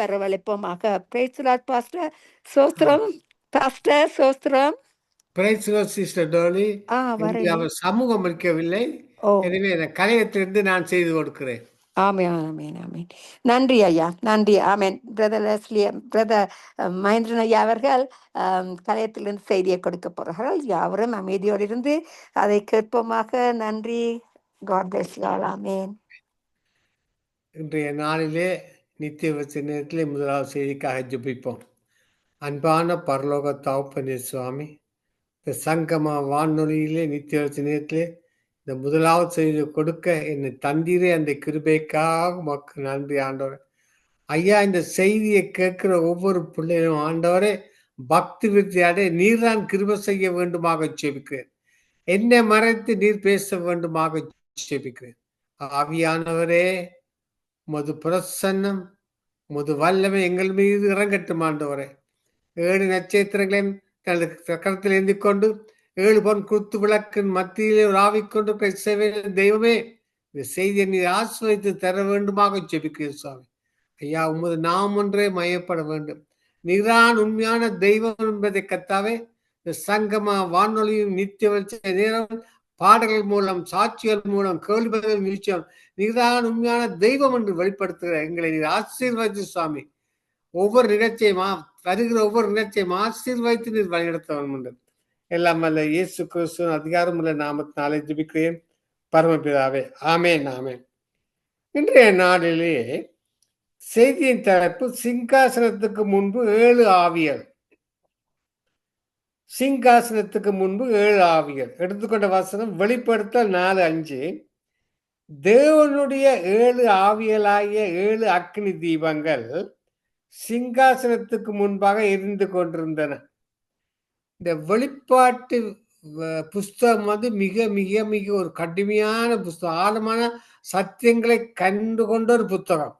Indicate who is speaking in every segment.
Speaker 1: வரவழைப்போமாக. Praise lord pastor. சோஸ்திரம் pastor, சோஸ்திரம்.
Speaker 2: Praise lord sister Dolly. அவர் சமூகம் இருக்கவில்லை. எனவே கலையத்திலிருந்து நான் செய்து கொடுக்கிறேன்.
Speaker 1: ஆமேன், ஆமேன், ஆமேன். நன்றி ஐயா, நன்றி. ஆமேன். பிரதர் லெஸ்லி, பிரதர் மகேந்திரன் ஐயா அவர்கள் கலையத்திலிருந்து செய்தியை கொடுக்க போகிறார்கள். யாவரும் அமைதியோடு இருந்து அதை கேட்போமாக. நன்றி. God bless you all. ஆமேன்.
Speaker 2: இன்றைய நாளிலே நித்திய வசனத்திலே முதலாவது செய்திக்காக ஜெபிப்போம். அன்பான பரலோக தகப்பனே சுவாமி, இந்த சங்கமா வானொலியிலே நித்திய வசனத்திலே இந்த முதலாவது செய்தி கொடுக்க என்னை தந்தீரே அந்த கிருபைக்காக மக்கள் நன்றி ஆண்டவரே. ஐயா, இந்த செய்தியை கேட்கிற ஒவ்வொரு பிள்ளைகளும் ஆண்டவரே பக்தி விருத்தியாடே நீர் தான் கிருபை செய்ய வேண்டுமாக ஜெபிக்கிறேன். என்னை மறைத்து நீர் பேச வேண்டுமாக ஜெபிக்கிறேன். ஆவியானவரே, உமது பிரசன்னம், உமது வல்லமை எங்கள் மீது இறங்கட்டும் ஆண்டவரே. 7 நட்சத்திரங்களையும் தனது கரத்தில் ஏந்தி கொண்டு 7 பொன் குத்து விளக்கின் மத்தியிலே ராவிக்கொண்டு தெய்வமே, இந்த செய்தியை நீர் ஆசிர்வதித்து தர வேண்டுமாக ஜெபிக்கிறேன் சுவாமி. ஐயா, உமது நாம் ஒன்றே மையப்பட வேண்டும். நீர்தான் உண்மையான தெய்வம் என்பதை கத்தாவே இந்த சங்கமா வானொலியும் நித்திய நேரம் பாடல்கள் மூலம், சாட்சிகள் மூலம், கேள்விகள் நிச்சயம் நீர்தான் உண்மையான தெய்வம் என்று வெளிப்படுத்துகிற எங்களை நீர் ஆசீர்வதித்து சுவாமி, ஒவ்வொரு நிகழ்ச்சியும் வருகிற ஒவ்வொரு நிகழ்ச்சியும் ஆசீர்வதித்து நீர் வழிநடத்தவன் உண்டு. எல்லாம் அல்ல இயேசு கிறிஸ்துவின் அதிகாரம் உள்ள நாமத்தினாலே ஜெபிக்கிறேன் பரமபிதாவே. ஆமேன், ஆமேன். இன்றைய நாளிலே செய்தியின் தலைப்பு சிங்காசனத்துக்கு முன்பு 7 ஆவியர். சிங்காசனத்துக்கு முன்பு 7 ஆவியர். எடுத்துக்கொண்ட வசனம் வெளிப்படுத்தல் 4:5. தேவனுடைய 7 ஆவியலாகிய 7 அக்னி தீபங்கள் சிங்காசனத்துக்கு முன்பாக எரிந்து கொண்டிருந்தன. இந்த வெளிப்பாட்டு புஸ்தகம் மிக மிக மிக ஒரு கடுமையான புஸ்தகம், ஆழமான சத்தியங்களை கண்டு கொண்ட ஒரு புத்தகம்.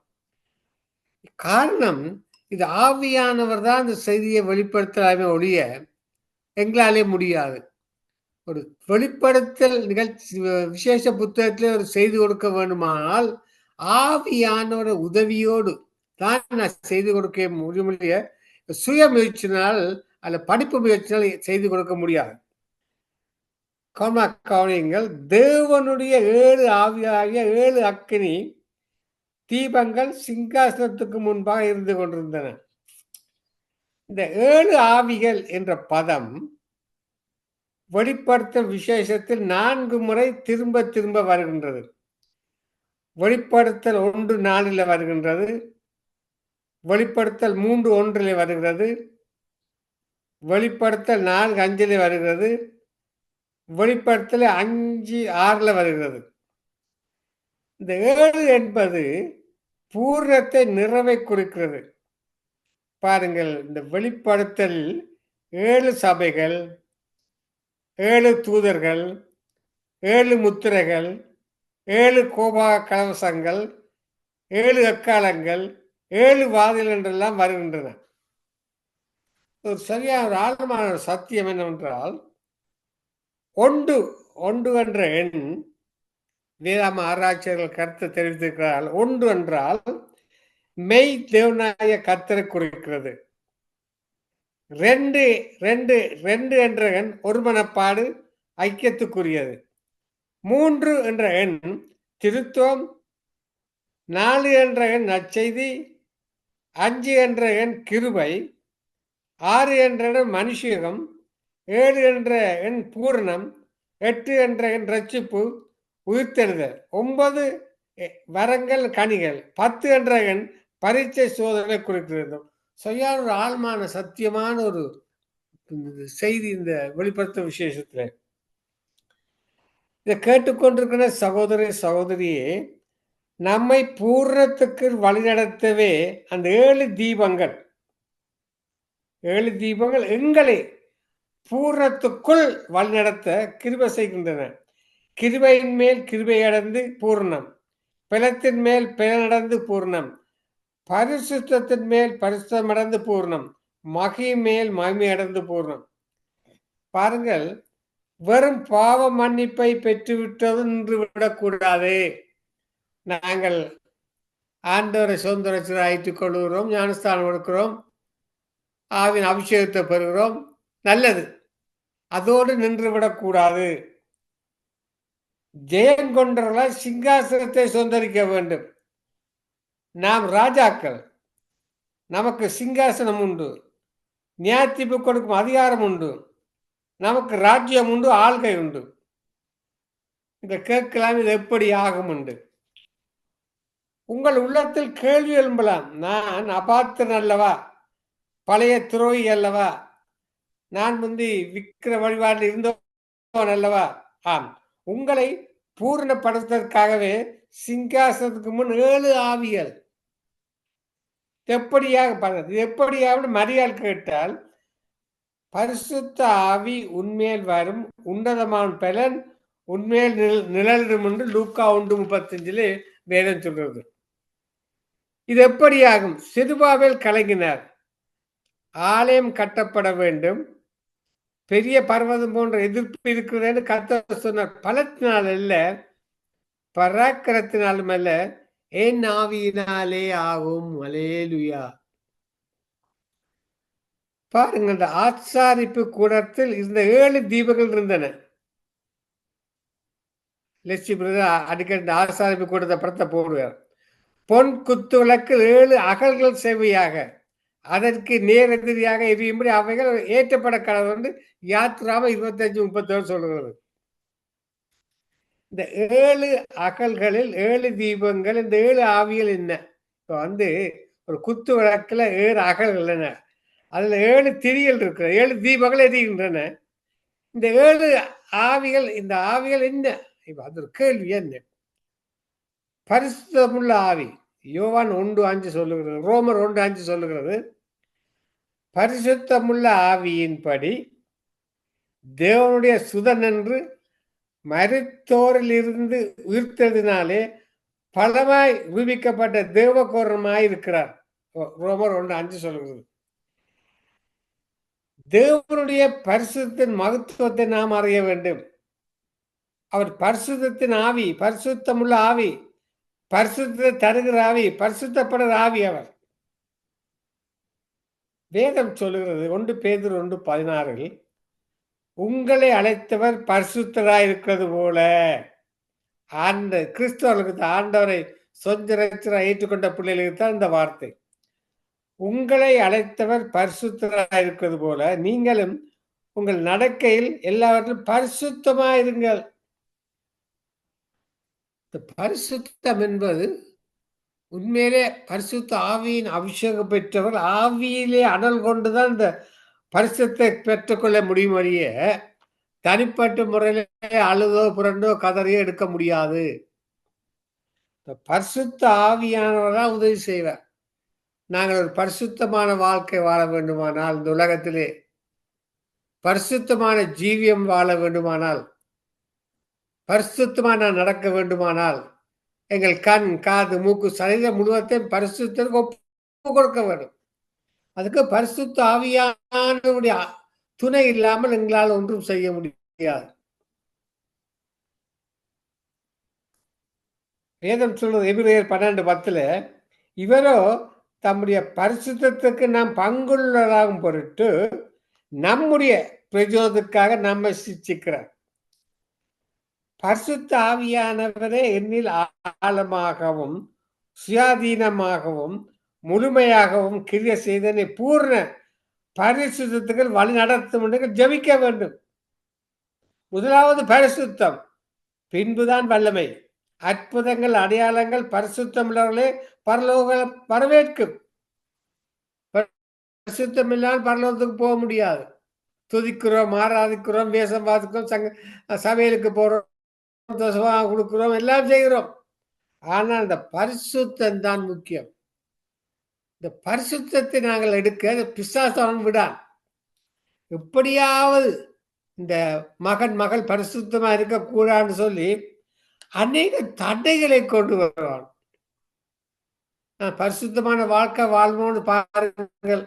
Speaker 2: காரணம், இது ஆவியானவர் தான் இந்த செய்தியை வெளிப்படுத்தலாமே ஒழிய எங்களாலே முடியாது. ஒரு வெளிப்படுத்தல் நிகழ்ச்சி விசேஷ புத்தகத்திலே ஒரு செய்தி கொடுக்க வேண்டுமானால் ஆவியானவர உதவியோடு தான் நான் செய்து கொடுக்க முடிய சுய முயற்சினால் அல்ல படிப்பு முயற்சினால் செய்து கொடுக்க முடியாது. கவனியுங்கள், தேவனுடைய 7 ஆவியாகிய 7 அக்கினி தீபங்கள் சிங்காசனத்துக்கு முன்பாக இருந்து கொண்டிருந்தன. இந்த 7 ஆவிகள் என்ற பதம் வெளிப்படுத்தல் விசேஷத்தில் 4 முறை திரும்ப திரும்ப வருகின்றது. வெளிப்படுத்தல் 1:4 வருகின்றது, வெளிப்படுத்தல் 3:1 வருகிறது, வெளிப்படுத்தல் 4:5 வருகிறது, வெளிப்படுத்தல் 5:6 வருகிறது. இந்த 7 என்பது பூர்ணத்தை நிறைவை குறிக்கிறது. பாருங்கள், இந்த வெளிப்படுத்தல் 7 சபைகள், 7 தூதர்கள், 7 முத்திரைகள், 7 கோபா கலவசங்கள், 7 எக்காலங்கள், 7 வாதில் என்றெல்லாம் வருகின்றன. ஒரு சரியான ஒரு ஆழமான சத்தியம் என்னவென்றால், ஒன்று என்ற எண் வேதாம ஆராய்ச்சியர்கள் கருத்து தெரிவித்திருக்கிறார்கள். 1 என்றால் மெய் தேவனாய கர்த்தரை குறிக்கிறது. 2 என்ற எண் ஒருமனப்பாடு, ஐக்கியத்துக்குரியது. 3 என்ற எண் திருத்துவம். 4 என்ற எண் நற்செய்தி. 5 என்ற எண் கிருபை. 6 என்ற எண் மனுஷியகம். 7 என்ற எண் பூரணம். 8 என்ற எண் ரட்சிப்பு, உயிர்த்தெழுதல். 9 வரங்கள், கனிகள். 10 என்ற எண் பரீட்சை சோதனை குறிக்கிறது. சரியான ஒரு ஆழமான சத்தியமான ஒரு செய்தி இந்த வெளிப்படுத்தும் விசேஷத்துல. இதை கேட்டுக்கொண்டிருக்கிற சகோதரி சகோதரியே, நம்மை பூர்ணத்துக்கு வழிநடத்தவே அந்த 7 தீபங்கள் எங்களை பூர்ணத்துக்குள் வழிநடத்த கிருபை செய்கின்றன. கிருபையின் மேல் கிருபை அடைந்து பூர்ணம், பலத்தின் மேல் பலனடைந்து பூர்ணம், பரிசுத்தத்தின் மேல் பரிசுத்தம் அடைந்து பூர்ணம், மகி மேல் மகிமை அடைந்து பூர்ணம். பாருங்கள், வெறும் பாவ மன்னிப்பை பெற்றுவிட்டது நின்று விடக்கூடாது. நாங்கள் ஆண்டவரை சொந்த ரட்சகராக ஏற்றுக்கொள்கிறோம், ஞானஸ்தானம் எடுக்கிறோம், ஆவின் அபிஷேகத்தை பெறுகிறோம். நல்லது. அதோடு நின்றுவிடக்கூடாது. ஜெயம் கொண்டவர்களால் சிங்காசனத்தை சொந்தரிக்க வேண்டும். நாம் ராஜாக்கள், நமக்கு சிங்காசனம் உண்டு, நியாயத்தீர்ப்பு கொடுக்கும் அதிகாரம் உண்டு, நமக்கு ராஜ்யம் உண்டு, ஆள்கை உண்டு. இதை கேட்கலாம், இது எப்படி ஆகும் உண்டு. உங்கள் உள்ளத்தில் கேள்வி எழும்பலாம், நான் அபாத்திரன் அல்லவா, பழைய துரோகி அல்லவா, நான் முந்தி விக்கிர வழிபாடு இருந்தவன் அல்லவா. ஆம், உங்களை பூரணப்படுத்துவதற்காகவே சிங்காசனத்துக்கு முன் 7 ஆவிகள். எப்படியாக மரியாள் கேட்டால், பரிசுத்த ஆவி உண்மையில் வரும், உன்னதமான பலன் உண்மையில் நிழலிடும் என்று லூக்கா 1:35 வேதம் சொல்றது. இது எப்படியாகும்? செருபாபேல் கலங்கினார், ஆலயம் கட்டப்பட வேண்டும், பெரிய பர்வதம் போன்ற எதிர்ப்பு இருக்கிறது கர்த்தர் சொன்னார். பலத்தினால் அல்ல, பராக்கிரத்தினாலும் அல்ல, என் ஆவியினாலே ஆகும். அல்லேலூயா. பாருங்க, இந்த ஆசாரிப்பு கூடத்தில் இருந்த 7 தீபங்கள் இருந்தன. அடிக்கடி ஆசாரிப்பு கூடத்தை படத்தை போடுவார். பொன் குத்து விளக்கில் 7 அகல்கள் செவ்வையாக அதற்கு நேர் எதிரியாக எரியும்படி அவைகள் ஏற்றப்பட கடவுள் என்று யாத்ராம 25:37 சொல்கிறது. இந்த 7 அகல்களில் 7 தீபங்கள், இந்த 7 ஆவிகள் என்ன? இப்போ ஒரு குத்து விளக்குல 7 அகல்கள் என்ன, அதுல 7 திரிகள் இருக்கிற 7 தீபங்கள் எரிகின்றன. இந்த 7 ஆவிகள், இந்த ஆவிகள் என்ன? இப்ப அது ஒரு கேள்வி. என்ன? பரிசுத்தமுள்ள ஆவி. யோவான் 1:5 சொல்லுகிறது, ரோமர் 1:5 சொல்லுகிறது, பரிசுத்தமுள்ள ஆவியின்படி தேவனுடைய சுதன் என்று மரித்தோரில் இருந்து உயிர்த்ததினாலே பலமாய் ரூபிக்கப்பட்ட தேவகோரமாய் இருக்கிறார். ரோமர் 1:5 சொல்லுகிறது. தேவனுடைய பரிசுத்தின் மகத்துவத்தை நாம் அறிய வேண்டும். அவர் பரிசுத்தத்தின் ஆவி, பரிசுத்தமுள்ள ஆவி, பரிசுத்தத்தை தருகிற ஆவி, பரிசுத்தப்படுகிற ஆவி. அவர் வேதம் சொல்லுகிறது 1 பேதுரு 1:16 உங்களை அழைத்தவர் பரிசுத்தராய் இருக்கிறது போல. கிறிஸ்தவர்களுக்கு, ஆண்டவரை சொந்த ரட்சகராய் ஏற்றுக்கொண்ட பிள்ளைகளுக்கு தான் இந்த வார்த்தை. உங்களை அழைத்தவர் பரிசுத்தராய் இருக்கிறது போல நீங்களும் உங்கள் நடக்கையில் எல்லாவற்றிலும் பரிசுத்தமாயிருங்கள். இந்த பரிசுத்தம் என்பது உண்மையிலே பரிசுத்த ஆவியின் அபிஷேகம் பெற்றவர் ஆவியிலே அனல் கொண்டுதான் இந்த பரிசுத்தை பெற்றுக்கொள்ள முடியும். வழிய தனிப்பட்ட முறையிலே அழுதோ புரண்டோ கதறியோ எடுக்க முடியாது. பரிசுத்த ஆவியானவர்தான் உதவி செய்வார். நாங்கள் ஒரு பரிசுத்தமான வாழ்க்கை வாழ வேண்டுமானால், இந்த உலகத்திலே பரிசுத்தமான ஜீவியம் வாழ வேண்டுமானால், பரிசுத்தமாக நடக்க வேண்டுமானால், எங்கள் கண், காது, மூக்கு, சரீரம் முழுவதையும் பரிசுத்தத்துக்கு ஒப்பு கொடுக்க வேண்டும். அதுக்கு பரிசுத்த ஆவியானவருடைய துணை இல்லாமல் எங்களால் ஒன்றும் செய்ய முடியாது. வேதம் சொல்றது எபிரேயர் 12:10 இவரோ தம்முடைய பரிசுத்தத்துக்கு நாம் பங்குள்ளதாகும் பொருட்டு நம்முடைய பிரயோஜனத்துக்காக நம்மை சிக்கிறார். பரிசுத்த ஆவியானவரே என்னில் ஆழமாகவும் சுயாதீனமாகவும் முழுமையாகவும் கிரிய செய்தனை பூர்ண பரிசுத்தத்துக்கு வழி நடத்தும் என்று ஜெபிக்க வேண்டும். முதலாவது பரிசுத்தம், பின்புதான் வல்லமை. அற்புதங்கள், அடையாளங்கள் பரிசுத்தம் உள்ளவர்களே பரலோக வரவேற்கும். பரிசுத்தம் இல்லாமல் பரலோகத்துக்கு போக முடியாது. துதிக்கிறோம், ஆராதிக்கிறோம், வேஷம் பார்த்துக்கிறோம், சமையலுக்கு போறோம், கொடுக்கிறோம், எல்லாம் செய்கிறோம். ஆனால் இந்த பரிசுத்தம் தான் முக்கியம். இந்த பரிசுத்தத்தை நாங்கள் எடுக்க பிசாசம் விடான். எப்படியாவது இந்த மகள் பரிசுத்தமா இருக்கக்கூடாதுன்னு சொல்லி அநேக தடைகளை கொண்டு வருவான். பரிசுத்தமான வாழ்க்கை வாழ்வோன்னு பாருங்கள்,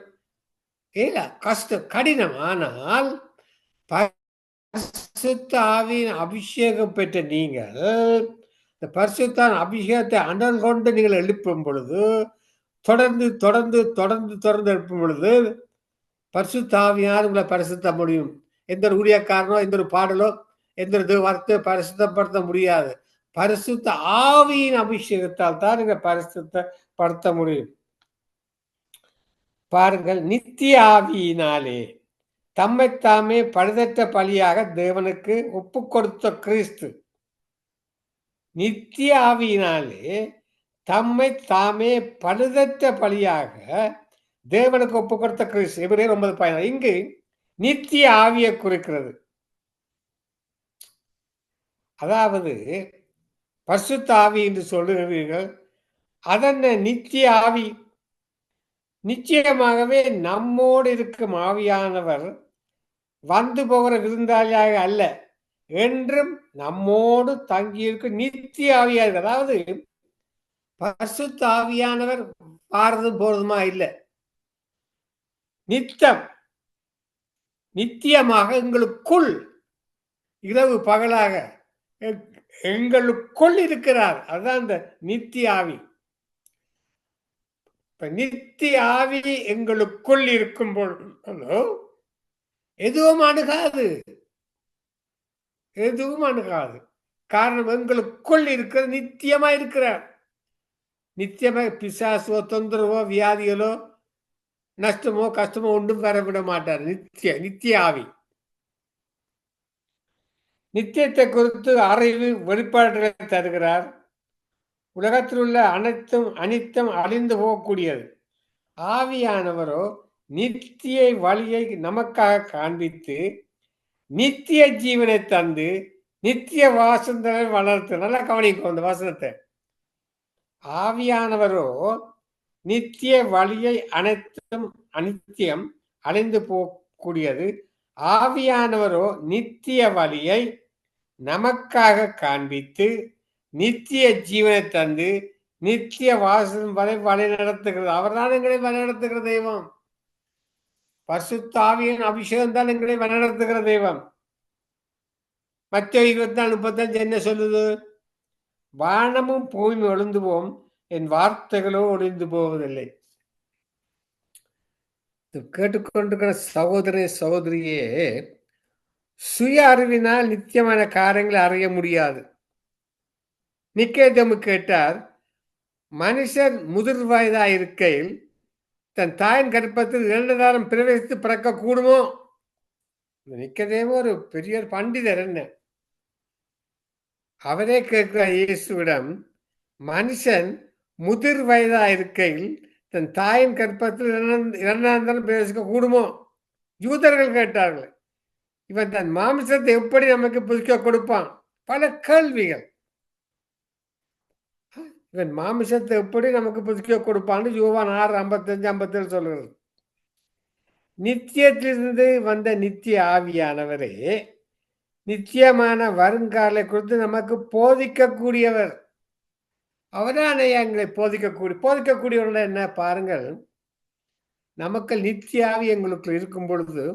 Speaker 2: இல்ல கஷ்டம், கடினம். ஆனால் பரிசுத்த ஆவியின் அபிஷேகம் பெற்ற நீங்கள் இந்த பரிசுத்தான் அபிஷேகத்தை அனல் கொண்டு நீங்கள் எழுப்பும் பொழுது, தொடர்ந்து தொடர்ந்து தொடர்ந்து தொடர்ந்து எழுப்பும் பொழுது, பரிசுத்தாவியார் உங்களை பரிசுத்த முடியும். எந்த ஒரு ஊழியக்காரனோ, எந்த ஒரு பாடலோ, எந்த ஒரு வார்த்தையோ பரிசுத்தப்படுத்த முடியாது. பரிசுத்த ஆவியின் அபிஷேகத்தால் தான் நீங்க பரிசுத்தப்படுத்த முடியும். பாருங்கள், நித்திய ஆவியினாலே தம்மைத்தாமே பழுதற்ற பலியாக தேவனுக்கு ஒப்பு கொடுத்த கிறிஸ்து, நித்திய ஆவியினாலே தம்மை தாமே பழுதற்ற பலியாக தேவனுக்கு ஒப்பு கொடுத்த கிறிஸ்து. எபிரேயர் 9:14. இங்கு நித்திய ஆவியை குறிக்கிறது. அதாவது பரிசுத்த ஆவி என்று சொல்லுகிறீர்கள், அதன் நித்திய ஆவி. நிச்சயமாகவே நம்மோடு இருக்கும் ஆவியானவர் வந்து போகிற விருந்தாளியாக அல்ல, என்றும் நம்மோடு தங்கியிருக்கும் நித்திய ஆவியா இருக்கு. அதாவது பரிசுத்த ஆவியானவர் பாரதும் போறதுமா இல்லை, நித்தியமாக எங்களுக்குள் இரவு பகலாக எங்களுக்குள் இருக்கிறார். அதுதான் இந்த நித்திய ஆவி. நித்திய ஆவி எங்களுக்குள் இருக்கும் பொழுது எதுவும் அணுகாது, எதுவும் அணுகாது. காரணம், எங்களுக்குள் இருக்கிற நித்தியமா இருக்கிறார். நித்தியமா பிசாசோ தொந்தரவோ வியாதிகளோ நஷ்டமோ கஷ்டமோ ஒன்றும் வரவிட மாட்டார். நித்திய ஆவி. நித்தியத்தை குறித்து அறிவு வெளிப்பாடுகளை தருகிறார். உலகத்தில் உள்ள அனைத்தும் அழிந்து போகக்கூடியது. ஆவியானவரோ நித்திய வழியை நமக்காக காண்பித்து நித்திய ஜீவனை தந்து நித்திய வாசனை வளர்த்து. நல்லா கவனிக்கும் அந்த வசனத்தை. ஆவியானவரோ நித்திய வழியை அனித்தியம் அழிந்து போகக்கூடியது. ஆவியானவரோ நித்திய வழியை நமக்காக காண்பித்து நித்திய ஜீவனை தந்து நித்திய வாசம் வரை வழி நடத்துகிறது. அவர் தான் எங்களை வழிநடத்துகிற தெய்வம். பரிசுத்த ஆவியின் அபிஷேகம் தான் எங்களை வழிநடத்துகிற தெய்வம். மத்தேயு 24:35 என்ன சொல்லுது? வானமும் பூமியும் ஒளிந்து போம், என் வார்த்தைகளோ ஒளிந்து போவதில்லை. கேட்டுக்கொண்டிருக்கிற சகோதர சகோதரியே, சுய அறிவினால் நித்தியமான காரியங்களை அறிய முடியாது. நிக்கேதேமு கேட்டார், மனுஷன் முதிர் வயதாய் இருக்கையில் தன் தாயின் கர்ப்பத்தில் 2 தரம் பிரவேசித்து பிறக்க கூடுமோ? நிக்கேதேமு ஒரு பெரிய பண்டிதர். என்ன அவரே கேட்கிறார் இயேசுவிடம், மனுஷன் முதிர் வயதாய் இருக்கையில் தன் தாயின் கர்ப்பத்தில் 2ஆம் தரம் பிரவேசிக்க கூடுமோ? யூதர்கள் கேட்டார்கள், இவன் தன் மாமிசத்தை எப்படி நமக்கு புதுக்க கொடுப்பான்? பல கேள்விகள். இவன் மாமிசத்தை எப்படி நமக்கு புதுக்க கொடுப்பான்னு யோவான் 6:55-57 சொல்கிறது. நித்தியத்திலிருந்து வந்த நித்திய ஆவியானவரே நித்தியமான வருங்காலை குறித்து நமக்கு போதிக்கக்கூடியவர். அவரான எங்களை போதிக்கக்கூடியவர்கள். என்ன பாருங்கள், நமக்கு நித்திய ஆவி எங்களுக்கு இருக்கும் பொழுது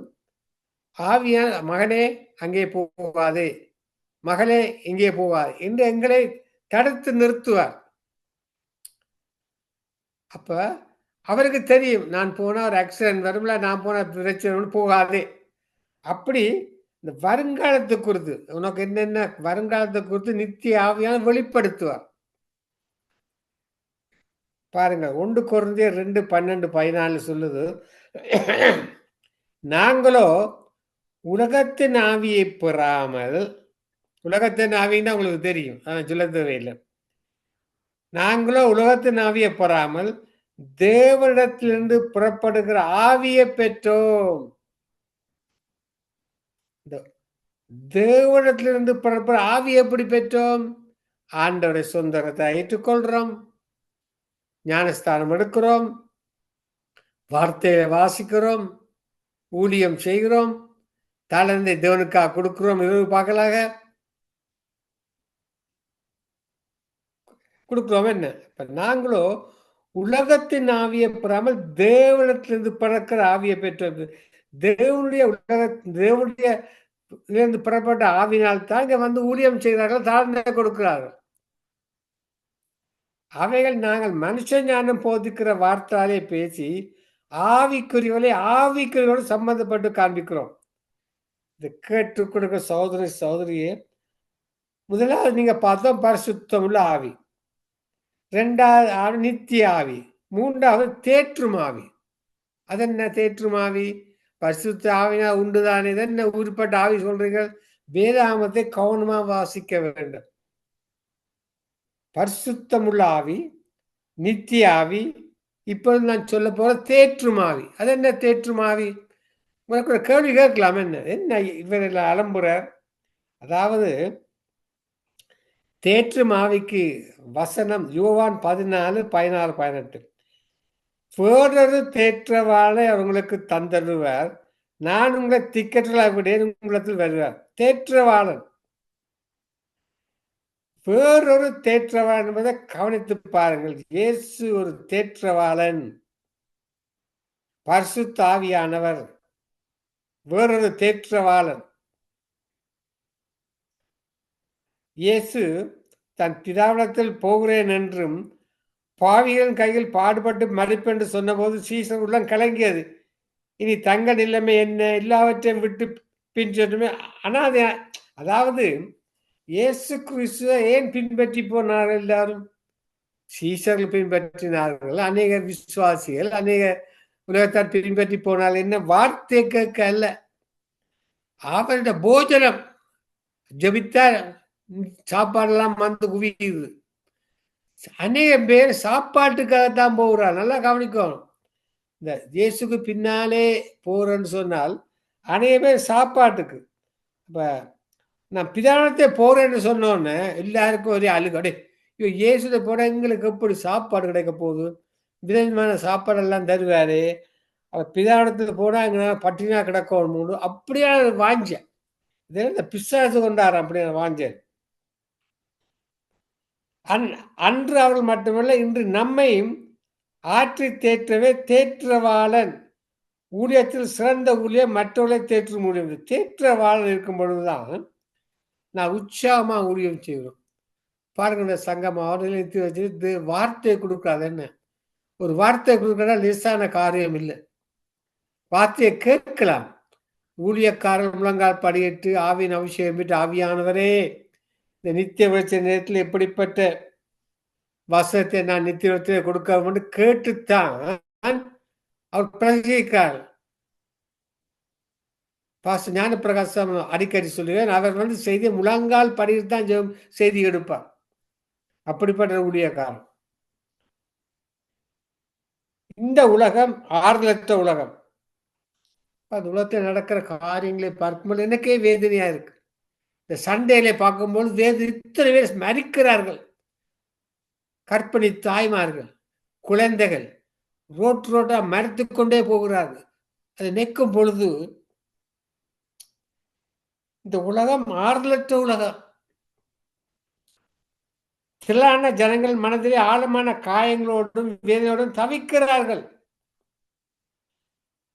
Speaker 2: ஆவியான மகனே அங்கே போகாதே, மகளே இங்கே போகாது என்று எங்களை தடுத்து நிறுத்துவார். அப்ப அவருக்கு தெரியும், நான் போனா ஒரு ஆக்சிடென்ட் வரும்ல, நான் போன பிரச்சனை போகாதே. அப்படி இந்த வருங்காலத்தை குறித்து, உனக்கு என்னென்ன வருங்காலத்தை குறித்து நித்திய ஆவியான வெளிப்படுத்துவார். பாருங்க, 1 கொரிந்தியர் 2:12-14 சொல்லுது, நாங்களோ உலகத்தின் ஆவியை பெறாமல், உலகத்தின் ஆவின்னா உங்களுக்கு தெரியும், சொல்ல தேவையில்லை. நாங்களோ உலகத்தின் ஆவியை பெறாமல் தேவனிடத்திலிருந்து புறப்படுகிற ஆவியை பெற்றோம். தேவனிடத்திலிருந்து புறப்படுற ஆவி எப்படி பெற்றோம்? ஆண்டவரை சொந்தத்தை ஏற்றுக்கொள்றோம், ஞானஸ்தானம் எடுக்கிறோம், வார்த்தையை வாசிக்கிறோம், ஊழியம் செய்கிறோம், தாளந்தை தேவனுக்காக கொடுக்கிறோம், இரவு பகலாக கொடுக்கிறோம். என்ன இப்ப நாங்களோ உலகத்தின் ஆவியை பெறாமல் தேவனிடத்திலிருந்து பிறக்கிற ஆவியை பெற்றது. தேவனுடைய இருந்து பெறப்பட்ட ஆவினால் தான் இங்க வந்து ஊழியம் செய்கிறார்கள், தாழ்ந்தை கொடுக்கிறார்கள். அவைகள் நாங்கள் மனுஷ ஞானம் போதிக்கிற வார்த்தையாலே பேசி ஆவிக்குரியவளை ஆவிக்குரியவோடு சம்பந்தப்பட்டு காண்பிக்கிறோம். இதை கேட்டு கொடுக்க சகோதரியே, முதலாவது நீங்க பார்த்தோம் பரிசுத்தம் உள்ள ஆவி, இரண்டாவது ஆவி நித்திய ஆவி, மூன்றாவது தேற்றும் ஆவி. அது என்ன தேற்றும் ஆவி? பரிசுத்த ஆவினா உண்டுதானே, என்ன உருப்பட்ட ஆவி சொல்றீங்க? வேதாகமத்தை கவனமா வாசிக்க வேண்டும். பரிசுத்தமுள்ள ஆவி, நித்திய ஆவி, இப்பொழுது நான் சொல்ல போற தேற்றும் ஆவி. அது என்ன தேற்றும் ஆவி? உனக்கு ஒரு கேள்வி கேட்கலாம். என்ன இவர் அலம்புறார்? அதாவது தேற்றும் ஆவிக்கு வசனம் யோவான் 14:16-18. வேறொரு தேற்றவாளை அவங்களுக்கு தந்தருவார், நான் உங்களை திக்கற்றலாக விடேன், உங்களிடத்தில் வருவார். தேற்றவாளன், வேறொரு தேற்றவாளன் என்பதை கவனித்து பாருங்கள். இயேசு ஒரு தேற்றவாளன், பரிசுத்த ஆவியானவர் வேறொரு தேற்றவாளன். இயேசு தன் பிதாவிடத்தில் போகிறேன் என்றும் பாவிகளின் கையில் பாடுபட்டு மறிப்பென்று சொன்னபோது சீசர் உள்ளம் கலங்கியது. இனி தங்க நிலைமை என்ன, எல்லாவற்றையும் விட்டு பின் சென்றுமே அனாதை. அதாவது இயேசு கிறிஸ்துவை ஏன் பின்பற்றி போனார்கள் எல்லாரும்? சீசர்கள் பின்பற்றினார்கள், அநேக விசுவாசிகள், அநேக உலகத்தார் பின்பற்றி போனார்கள். என்ன வார்த்தை கேட்க அல்ல, அவருடைய போஜனம் ஜபித்தார், சாப்பாடெல்லாம் வந்து குவியுது. அநேக பேர் சாப்பாட்டுக்காகத்தான் போகிறார். நல்லா கவனிக்கணும். இந்த இயேசுக்கு பின்னாலே போறேன்னு சொன்னால் அநேக பேர் சாப்பாட்டுக்கு. இப்ப நான் பிதானத்தை போறேன்னு சொன்னோன்னே எல்லாருக்கும் ஒரே அழுகடே, ஐயோ இயேசுல போட எங்களுக்கு எப்படி சாப்பாடு கிடைக்க போகுது? விதமான சாப்பாடெல்லாம் தருவாரு, அவர் பிதானத்தில் போனா எங்க பட்டினா கிடக்கணும், அப்படியே வாஞ்சேன். இதெல்லாம் இந்த பிசாசு கொண்டாடுறேன் அப்படின்னு வாஞ்சேன். அன்று அவர்கள் மட்டுமல்ல, இன்று நம்மையும் ஆற்றி தேற்றவே தேற்றவாளன். ஊழியத்தில் சிறந்த ஊழியம் மற்றவர்களை தேற்று முடியும். தேற்றவாளன் இருக்கும் பொழுதுதான் நான் உற்சாகமா ஊழியம் செய்கிறோம். பாருங்க, இந்த சங்கம் அவர்களை வச்சு வார்த்தையை கொடுக்காது. என்ன ஒரு வார்த்தை கொடுக்கறதா லேசான காரியம் இல்லை. வார்த்தையை கேட்கலாம். ஊழியக்காரர் முழங்கால் படியிட்டு ஆவியின் அபிஷேகம் பெற்று, ஆவியானவரே இந்த நித்திய வெளிச்ச நேரத்தில் எப்படிப்பட்ட வசனத்தை நான் நித்தியத்தை கொடுக்க கேட்டுத்தான் அவர் பிரசங்கிக்கார். பாஸ்டர் ஞானப்பிரகாசம் அடிக்கடி சொல்லுவேன், அவர் செய்தியை முழங்கால் படியில் தான் செய்தி எடுப்பார். அப்படிப்பட்ட ஊழியக்காரன். இந்த உலகம் ஆறுதலற்ற உலகம். அந்த உலகத்தில் நடக்கிற காரியங்களை பார்க்கும்போது எனக்கே வேதனையா இருக்கு. இந்த சண்டையில பார்க்கும்போது இத்தனை பேர் மறிக்கிறார்கள். கற்பிணி தாய்மார்கள், குழந்தைகள் ரோட்டா மறித்து கொண்டே போகிறார்கள். அதை நிற்கும் பொழுது இந்த உலகம் ஆறுதலற்ற உலகம். திரளான ஜனங்கள் மனதிலே ஆழமான காயங்களோடும் வேதனையோடும் தவிக்கிறார்கள்.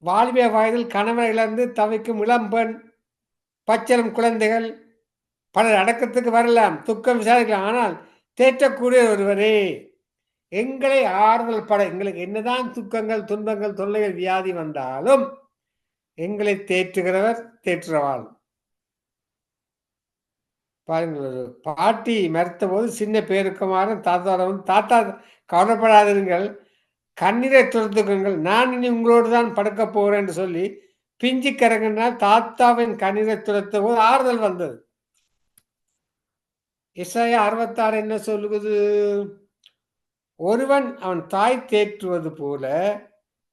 Speaker 2: வாலிப வயதில் கணவன் இழந்து தவிக்கும் இளம்பெண், பச்சளம் குழந்தைகள் பலர் அடக்கத்துக்கு வரலாம், துக்கம் விசாரிக்கலாம். ஆனால் தேற்றக்கூடிய ஒருவரே, எங்களை ஆறுதல் பட, எங்களுக்கு என்னதான் துக்கங்கள், துன்பங்கள், தொல்லைகள், வியாதி வந்தாலும் எங்களை தேற்றுகிறவர் தேற்றுவாள். பாருங்கள், ஒரு பாட்டி மறுத்த போது சின்ன பேருக்குமாறும் தாத்தா கவலைப்படாதீர்கள், கண்ணீரை துரத்துக்குங்கள், நான் இனி உங்களோடு தான் படுக்க போகிறேன் என்று சொல்லி பிஞ்சு கரங்கினால் தாத்தாவின் கண்ணீரை துரத்த போது ஆறுதல் வந்தது. எசாயா 66 என்ன சொல்லுவது? ஒருவன் அவன் தாய் தேற்றுவது போல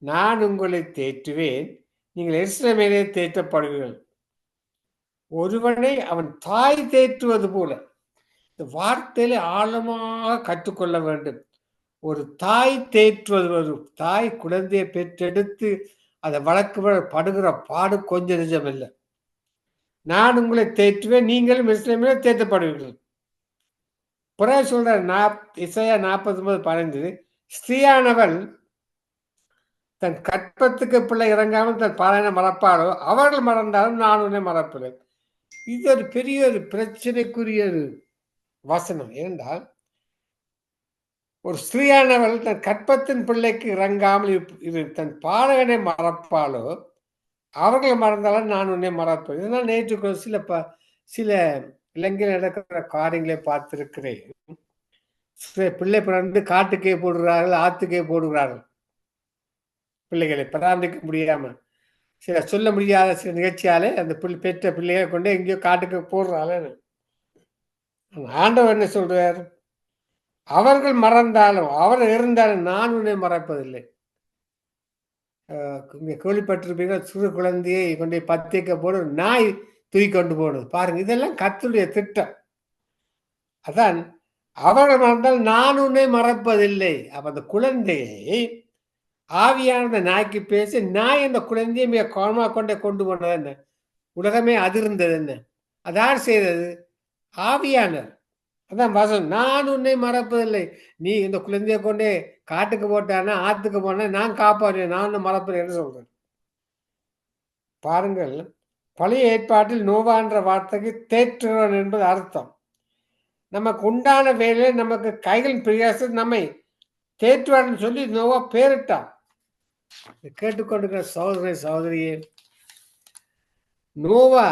Speaker 2: நான் உங்களை தேற்றுவேன், நீங்கள் எருசலேமிலே தேற்றப்படுவீர்கள். ஒருவனை அவன் தாய் தேற்றுவது போல. இந்த வார்த்தையில ஆழமாக கற்றுக்கொள்ள வேண்டும். ஒரு தாய் தேற்றுவது, ஒரு தாய் குழந்தையை பெற்றெடுத்து அதை வளர்க்க படுகிற பாடு கொஞ்சம் நிஜம் இல்லை. நான் உங்களை தேற்றுவேன், நீங்களும் எருசலேமிலே தேற்றப்படுவீர்கள். பிறகு சொல்ற இசையா 49:15, ஸ்திரீயானவள் தன் கற்பத்துக்கு பிள்ளை இறங்காமல் தன் பாலனை மறப்பாளோ, அவர்கள் மறந்தாலும் நான் உன்னை மறப்பேன். இது ஒரு பெரிய ஒரு பிரச்சனைக்குரிய ஒரு வசனம். ஏனென்றால் ஒரு ஸ்திரீயானவள் தன் கற்பத்தின் பிள்ளைக்கு இறங்காமல் தன் பாலகனை மறப்பாளோ அவர்கள் மறந்தாலும் நான் உன்னை மறப்பேன். இதெல்லாம் நேற்று சில இலங்கையில் நடக்கிற காரியங்களை பார்த்திருக்கிறேன். பிள்ளை பிறந்து காட்டுக்கே போடுகிறார்கள், ஆத்துக்கே போடுகிறார்கள். பிள்ளைகளை பராமரிக்க முடியாம சில சொல்ல முடியாத சில நிகழ்ச்சியாலே அந்த பெற்ற பிள்ளையை கொண்டு எங்கேயோ காட்டுக்கு போடுறாள். ஆண்டவர் என்ன சொல்றார்? அவர்கள் மறந்தாலும் அவர் இருந்தாலும் நான் உன்னை மறப்பதில்லை. கேள்விப்பட்டிருப்பீங்க, சிறு குழந்தையை கொண்டு பத்திக்க போடு நாய் தூக்கி கொண்டு போனது பாருங்க. இதெல்லாம் கர்த்தருடைய திட்டம். அதான் அவர்கள் மறந்தால் நான் உன்னை மறப்பதில்லை. அப்ப அந்த குழந்தையை ஆவியானந்த நாய்க்கு பேசி நாய் அந்த குழந்தையை மிக கவனமாக கொண்டு போனது என்ன? உலகமே அதிர்ந்தது என்ன? அதார் செய்தது? ஆவியானர். அதான் வசனம், நான் உன்னை மறப்பதில்லை. நீ இந்த குழந்தைய கொண்டே காட்டுக்கு போட்டானா ஆத்துக்கு போனா நான் காப்பாற்றுவேன், நான் ஒன்னும் மறப்பதில்லை சொல்றேன். பாருங்கள், பழைய ஏற்பாட்டில் நோவான்ற வார்த்தைக்கு தேற்றுகிறவன் என்பது அர்த்தம். நமக்கு உண்டான வேலையை நமக்கு கைகளின் பிரயாசம் நம்மை தேற்றுவார்னு சொல்லி நோவா பேரிட்டான். கேட்டுக்கொண்டிருக்கிற சகோதரி சகோதரியே, நோவா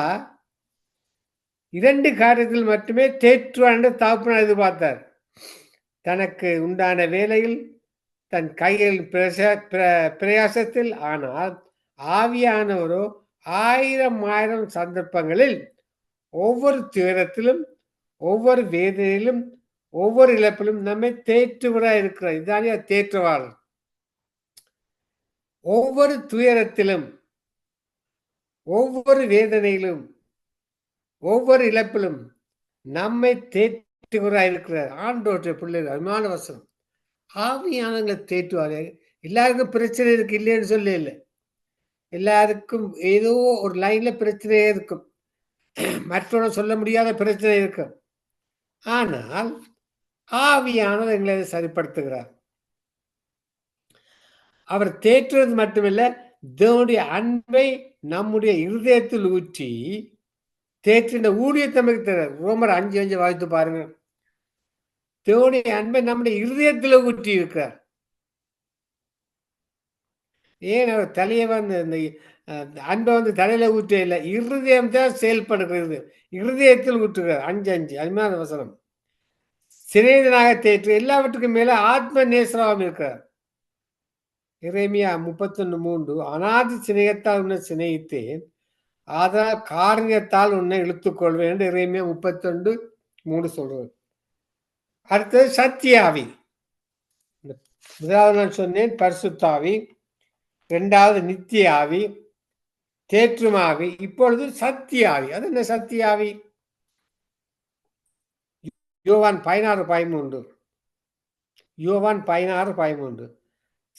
Speaker 2: 2 காரியத்தில் மட்டுமே தேற்றுவார் என்று தகப்பனார் எதிர்பார்த்தார். தனக்கு உண்டான வேலையில், தன் கையில் பிரயாசத்தில். ஆனால் ஆவியானவரோ 1000 சந்தர்ப்பங்களில் ஒவ்வொரு துயரத்திலும், ஒவ்வொரு வேதனையிலும், ஒவ்வொரு இழப்பிலும் நம்மை தேற்றுவராக இருக்கிறார். இதுதானே தேற்றுவாளர். ஒவ்வொரு துயரத்திலும், ஒவ்வொரு வேதனையிலும், ஒவ்வொரு இழப்பிலும் நம்மை தேற்றுகிறார் இருக்கிறார். ஆண்டோற்ற பிள்ளைகள் அருமையான வசனம். ஆவியானவங்களை தேற்றுவாரு. எல்லாருக்கும் பிரச்சனை இருக்கு, இல்லைன்னு சொல்ல இல்லை. எல்லாருக்கும் ஏதோ ஒரு லைன்ல பிரச்சனையே இருக்கும், மற்றவங்க சொல்ல முடியாத பிரச்சனை இருக்கும். ஆனால் ஆவியானவர் எங்களை சரிப்படுத்துகிறார். அவர் தேற்றுவது மட்டுமில்ல, தேவனுடைய அன்பை நம்முடைய இருதயத்தில் ஊற்றி தேற்றின ஊழியத்தை நமக்கு தரார். ரோமர் 5:5 வாய்த்து பாருங்க. தேவனுடைய அன்பை நம்முடைய இருதயத்தில் ஊற்றி இருக்கிறார். ஏன் அவர் தலையை இந்த அன்பை தலையில ஊற்ற இல்லை, இருதயம் தான் செயல்படுகிறது. இருதயத்தில் ஊற்றுகிறார். 5:5 அருமையான வசனம். சிநேகிதனாக தேற்று எல்லாவற்றுக்கும் மேல ஆத்ம நேசராகவும் இருக்கிறார். எரேமியா 31:3 அநாதி சிநேகத்தால் உன்னை சிநேகித்தேன், அதனால் காரியத்தால் உன்னை இழுத்துக்கொள்வேன் என்று எரேமியா 32:3 சொல்றது. அடுத்தது சத்தியாவி. முதலாவது நான் சொன்னேன் பரிசுத்தாவி, 2வது நித்திய ஆவி, தேற்றுமாவி, இப்பொழுது சத்தியாவி. அது என்ன சத்தியாவி? யோவான் 16:13. யோவான் 16:13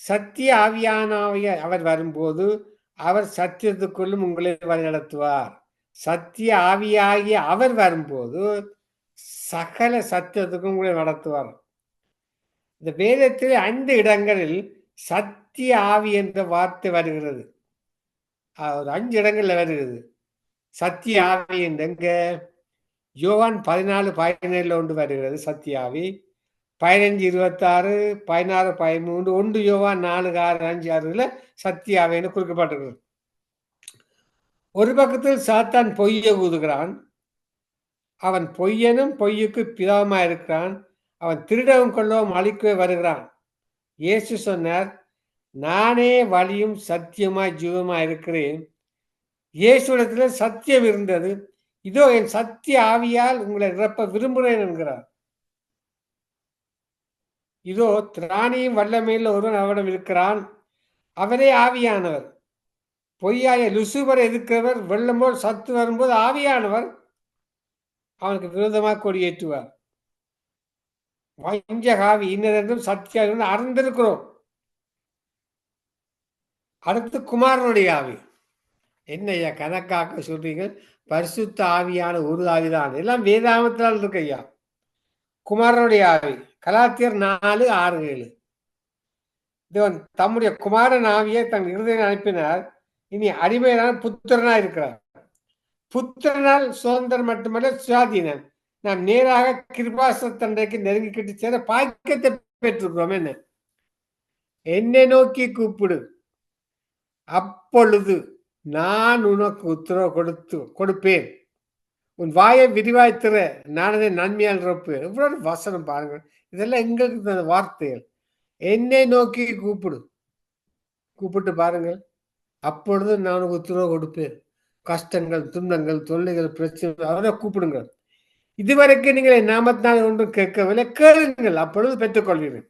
Speaker 2: சத்திய ஆவியானவராகிய அவர் வரும்போது அவர் சத்தியத்துக்குள்ளும் உங்களை வழிநடத்துவார். சத்திய ஆவியாகிய அவர் வரும்போது சகல சத்தியத்துக்கும் உங்களை நடத்துவார். இந்த வேதத்தில் 5 இடங்களில் சத்திய ஆவி என்ற வார்த்தை வருகிறது. ஒரு 5 இடங்கள்ல வருகிறது சத்திய ஆவி. எங்க? யோவான் 14:17 ஒன்று வருகிறது சத்தியாவி, 15:26, 16:13, 1 யோவான் 4:6-5-6 சத்தியாவின்னு குறிக்கப்பட்டிருக்கிறது. ஒரு பக்கத்தில் சாத்தான் பொய்யை ஊதுகிறான். அவன் பொய்யனும் பொய்யுக்கு பிதாவுமா இருக்கிறான். அவன் திருடவும் கொள்ளவும் அழிக்கவே வருகிறான். இயேசு சொன்னார், நானே வழியும் சத்தியமாய் ஜீவமாய் இருக்கிறேன். இயேசுவிடத்துல சத்தியம் இருந்தது. இதோ என் சத்திய ஆவியால் உங்களை நிரப்ப விரும்புகிறேன் என்கிறார். இதோ திராணியும் வல்லமையில் ஒருவன் அவரிடம் இருக்கிறான், அவரே ஆவியானவர். பொய்யாய லுசிபரை எதிர்க்கிறவர் வெள்ளம் போல் சத்து வரும்போது ஆவியானவர் அவனுக்கு விரோதமாக கொடியேற்றுவார். வஞ்சகாவி இன்னதென்றும் சத்தியம் அறிந்திருக்கிறோம். அடுத்து குமாரனுடைய ஆவி. என்னையா கணக்காக்க சொல்றீங்க? பரிசுத்த ஆவியான ஒரு ஆவிதான், எல்லாம் வேதாமத்தால் இருக்கு ஐயா. குமாரனுடைய ஆவி கலாத்தியர் 4:6-7. தேவன் தம்முடைய குமாரன் ஆவியை தன் இருதயம் அனுப்பினார். இனி அடிமையான புத்திரனா இருக்கிறார். புத்திரனால் சுதந்திரம் மட்டுமல்ல சுயாதீனன். நாம் நேராக கிருபாசத்தண்டைக்கு நெருங்கிக்கிட்டு சேர பாக்கியத்தை பெற்றிருக்கிறோம். என்ன? என்னை நோக்கி கூப்பிடு, அப்பொழுது நான் உனக்கு உத்தரவு கொடுப்பேன். உன் வாயை விரிவாய் திற, நான் அதை நன்மையால் நிரப்புவேன். எவ்வளவு வசனம் பாருங்கள். இதெல்லாம் எங்களுக்கு இந்த வார்த்தைகள். என்னை நோக்கி கூப்பிட்டு பாருங்கள், அப்பொழுது நான் உனக்கு உத்தரவு கொடுப்பேன். கஷ்டங்கள், துன்பங்கள், தொல்லைகள், பிரச்சனை அவரை கூப்பிடுங்கள். இதுவரைக்கும் நீங்கள் என் நாமத்தினால் ஒன்றும் கேட்கவில்லை, கேளுங்கள், அப்பொழுது பெற்றுக்கொள்வீர்கள்.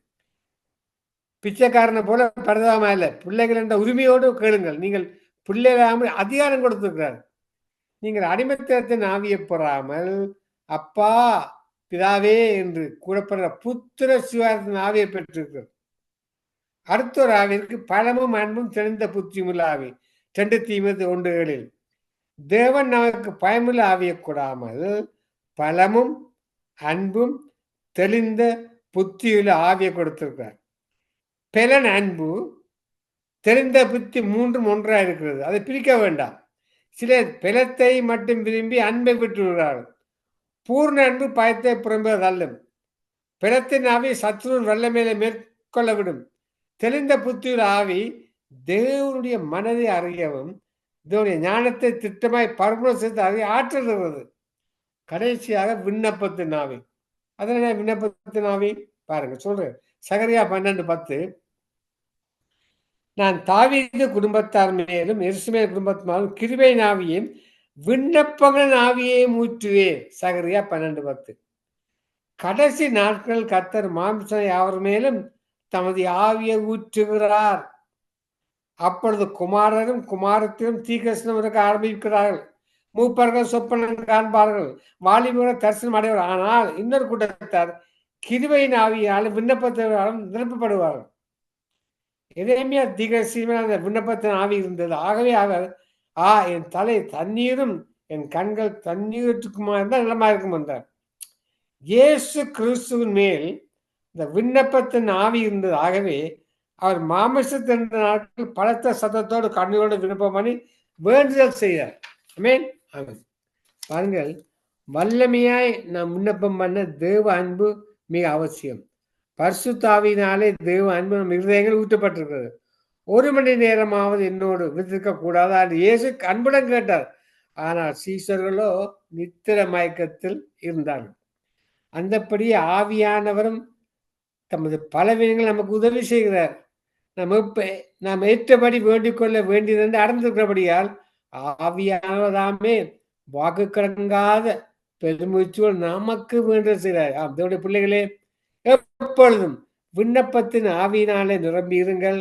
Speaker 2: பிச்சைக்காரனை போல பரதாம இல்லை, பிள்ளைகள் என்ற உரிமையோடு கேளுங்கள். நீங்கள் பிள்ளைகளாமல் அதிகாரம் கொடுத்திருக்கிறார். நீங்கள் அடிமைத்தனத்தின் ஆவியை பெறாமல் அப்பா பிதாவே என்று கூறப்படுற புத்திர சிவாரத்தின் ஆவியை பெற்றிருக்கிறது. அடுத்த ஒரு ஆவிற்கு பலமும் அன்பும் தெளிந்த புத்தியும் உள்ள ஆவி. 2 தீமோத்தேயு 1:7. தேவன் நமக்கு பயமுள்ள ஆவியை கூடாமல் பலமும் அன்பும் தெளிந்த புத்தியுள்ள ஆவியை கொடுத்திருக்கிறார். பலன் அன்பு, தெளிந்த புத்தி, மூன்றும் ஒன்றாக இருக்கிறது. அதை பிரிக்க வேண்டாம். சிலர் பலத்தை மட்டும் விரும்பி அன்பை விட்டு விடுகிறார்கள். பூர்ண அன்பு பயத்தை புறம்புவது தள்ளும். பலத்தின் ஆவி சத்துருவின் வல்லமையில மேற்கொள்ள விடும். தெளிந்த புத்தியுள்ள ஆவி தேவனுடைய மனதை அறியவும் தேவனுடைய ஞானத்தை திட்டமாய் பரமசத்தை அறிய ஆற்றல் இருக்கிறது. கடைசியாக விண்ணப்பத்தின் ஆவி. அதனால விண்ணப்பத்தின் ஆவி பாருங்க, சொல்றேன். சகரியா 12:10. நான் தாவீது குடும்பத்தார் மேலும் எருசலேம் குடும்பத்தாரும் கிருபையின் ஆவியையும் விண்ணப்பங்களின் ஆவியையும் ஊற்றுவேன். சகரியா 12:10. கடைசி நாட்கள் கர்த்தர் மாம்சம் யாவர் மேலும் தமது ஆவியை ஊற்றுகிறார். அப்பொழுது குமாரரும் குமாரத்திலும் தீர்க்கதரிசனம் இருக்க ஆரம்பிக்கிறார்கள். மூப்பர்கள் சொப்பனம் காண்பார்கள், வாலிபர்கள் தரிசனம் அடைவார்கள். ஆனால் இன்னொரு கூட்டத்தார் கிருபையின் ஆவியாலும் விண்ணப்பத்தாலும் நிரப்பப்படுவார்கள். எதேமியா தீர்க்கதரிசியின் அந்த விண்ணப்பத்தின் ஆவி இருந்தது. ஆகவே அவர் என் தலை தண்ணீரும் என் கண்கள் தண்ணீருக்குமா இருந்தால் நிலமா இருக்கும் என்றார். இயேசு கிறிஸ்துவின் மேல் இந்த விண்ணப்பத்தின் ஆவி இருந்தது. ஆகவே அவர் மாமிசத்தின் நாட்கள் பலத்த சத்தத்தோடு கண்ணீரோடு விண்ணப்பம் பண்ணி வேண்டுதல் செய்தார். ஆமென். ஆமென். பாருங்கள், வல்லமையாய் நாம் விண்ணப்பம் பண்ண தேவ அன்பு மிக அவசியம். பரிசுத்த ஆவியினாலே தேவ அன்பு நம் இருதயங்கள் ஊற்றப்பட்டிருக்கிறது. 1 மணி நேரமாவது என்னோடு விதிர்க்க கூடாது என்று இயேசு அன்புடன் கேட்டார். ஆனால் சீசர்களோ நித்திர மயக்கத்தில் இருந்தார்கள். அந்தபடி ஆவியானவரும் தமது பலவீனங்கள் நமக்கு உதவி செய்கிறார். நாம் ஏற்றபடி வேண்டிக் கொள்ள வேண்டியது என்று அறிந்திருக்கிறபடியால் ஆவியானவராமே வாக்கு கடங்காத பெருமூச்சுகள் நமக்கு வேண்டுதல் செய்கிறார். தேவனுடைய பிள்ளைகளே, எப்பொழுதும் விண்ணப்பத்தின் ஆவியினாலே நிரம்பி இருங்கள்.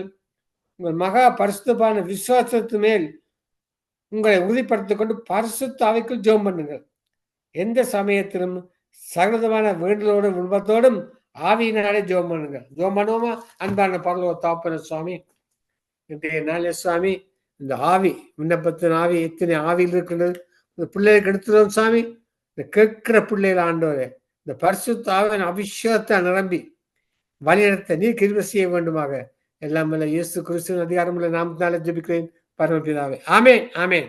Speaker 2: உங்கள் மகா பரிசுத்தமான விசுவாசத்து மேல் உங்களை உறுதிப்படுத்திக் கொண்டு பரிசுத்த ஆவிக்குள் ஜெபம் பண்ணுங்கள். எந்த சமயத்திலும் சகலமான வேண்டுதலோடும் விருப்பத்தோடும் ஆவியினாலே ஜெபம் பண்ணுங்க. ஜெபம் பண்ணுவோமா? அன்பான பரலோக தகப்பனே சுவாமி, இன்றைய நாளே சுவாமி, இந்த ஆவி விண்ணப்பத்தின் ஆவி எத்தனை ஆவியில் இருக்கின்றது இந்த பிள்ளைகளுக்கு எடுத்துறோம் சுவாமி. இந்த கேட்கிற பிள்ளைகள் ஆண்டவரே, இந்த பரிசுத்த ஆவியின் அபிஷேகத்தை நிரம்பி வழிநடத்த நீர் கிருபை செய்ய வேண்டுமாக எல்லாம் வல்ல இயேசு கிறிஸ்துவின் அதிகாரமுள்ள நாமத்தினாலே ஜெபிக்கிறேன் பரமபிதாவே. ஆமென். ஆமென்.